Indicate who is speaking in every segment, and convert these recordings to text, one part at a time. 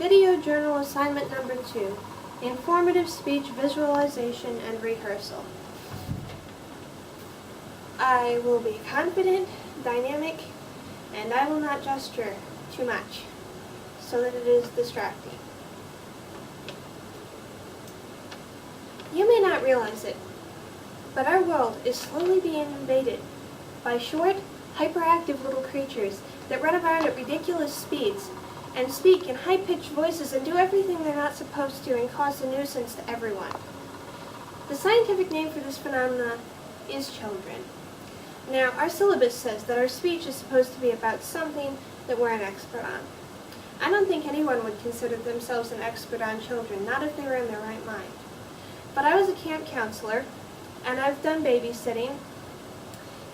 Speaker 1: Video Journal Assignment Number 2, Informative Speech Visualization and Rehearsal. I will be confident, dynamic, and I will not gesture too much so that it is distracting. You may not realize it, but our world is slowly being invaded by short, hyperactive little creatures that run around at ridiculous speeds and speak in high-pitched voices and do everything they're not supposed to and cause a nuisance to everyone. The scientific name for this phenomenon is children. Now, our syllabus says that our speech is supposed to be about something that we're an expert on. I don't think anyone would consider themselves an expert on children, not if they were in their right mind. But I was a camp counselor, and I've done babysitting,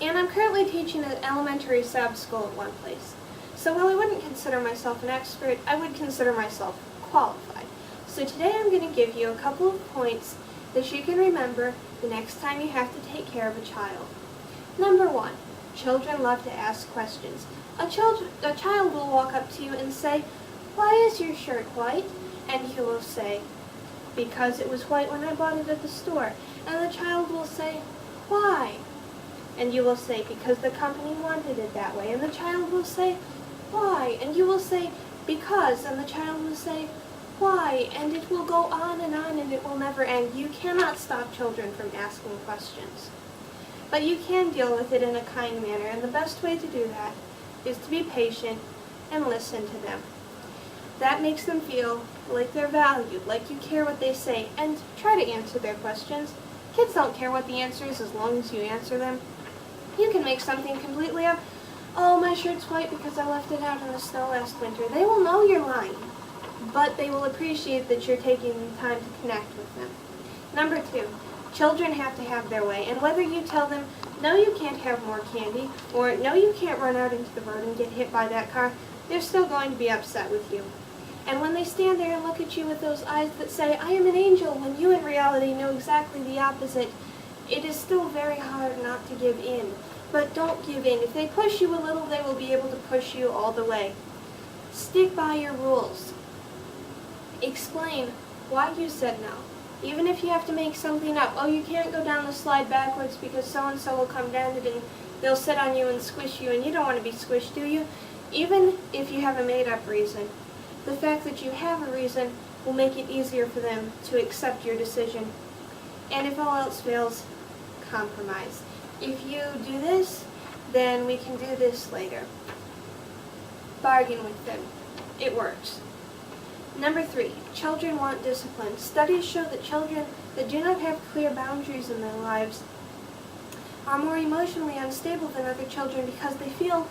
Speaker 1: and I'm currently teaching an elementary sub school at one place. So while I wouldn't consider myself an expert, I would consider myself qualified. So today I'm going to give you a couple of points that you can remember the next time you have to take care of a child. Number 1, children love to ask questions. A child will walk up to you and say, "Why is your shirt white?" And you will say, "Because it was white when I bought it at the store." And the child will say, "Why?" And you will say, "Because the company wanted it that way." And the child will say, "Why?" And you will say, "Because." And the child will say, "Why?" And it will go on and it will never end. You cannot stop children from asking questions. But you can deal with it in a kind manner, and the best way to do that is to be patient and listen to them. That makes them feel like they're valued, like you care what they say, and try to answer their questions. Kids don't care what the answer is as long as you answer them. You can make something completely up. "Oh, my shirt's white because I left it out in the snow last winter." They will know you're lying, but they will appreciate that you're taking the time to connect with them. Number 2, children have to have their way, and whether you tell them, "No, you can't have more candy," or "No, you can't run out into the road and get hit by that car," they're still going to be upset with you. And when they stand there and look at you with those eyes that say, "I am an angel," when you in reality know exactly the opposite, it is still very hard not to give in. But don't give in. If they push you a little, they will be able to push you all the way. Stick by your rules. Explain why you said no. Even if you have to make something up. "Oh, you can't go down the slide backwards because so-and-so will come down it and they'll sit on you and squish you," and you don't want to be squished, do you? Even if you have a made-up reason, the fact that you have a reason will make it easier for them to accept your decision. And if all else fails, compromise. "If you do this, then we can do this later." Bargain with them. It works. Number 3, children want discipline. Studies show that children that do not have clear boundaries in their lives are more emotionally unstable than other children because they feel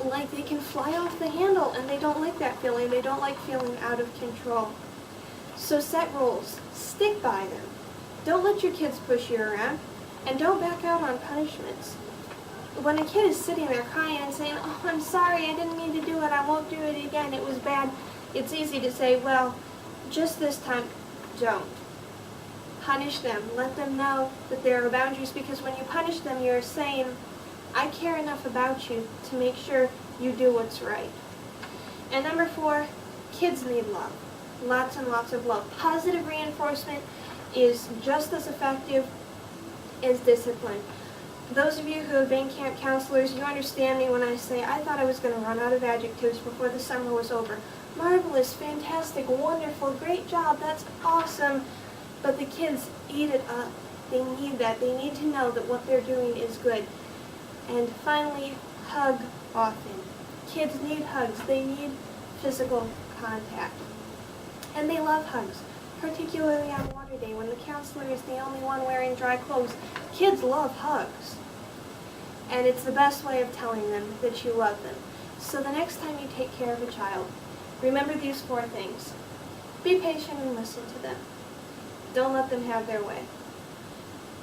Speaker 1: like they can fly off the handle, and they don't like that feeling. They don't like feeling out of control. So set rules. Stick by them. Don't let your kids push you around, and don't back out on punishments. When a kid is sitting there crying and saying, "Oh, I'm sorry, I didn't mean to do it, I won't do it again, it was bad," it's easy to say, "Well, just this time, don't." Punish them. Let them know that there are boundaries, because when you punish them, you're saying, "I care enough about you to make sure you do what's right." And number 4, kids need love. Lots and lots of love. Positive reinforcement is just as effective as discipline. Those of you who have been camp counselors, you understand me when I say I thought I was going to run out of adjectives before the summer was over. Marvelous, fantastic, wonderful, great job, that's awesome. But the kids eat it up. They need that. They need to know that what they're doing is good. And finally, hug often. Kids need hugs. They need physical contact. And they love hugs, particularly on water day when the counselor is the only one wearing dry clothes. Kids love hugs. And it's the best way of telling them that you love them. So the next time you take care of a child, remember these 4 things. Be patient and listen to them. Don't let them have their way.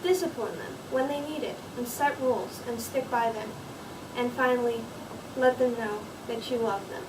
Speaker 1: Discipline them when they need it, and set rules and stick by them. And finally, let them know that you love them.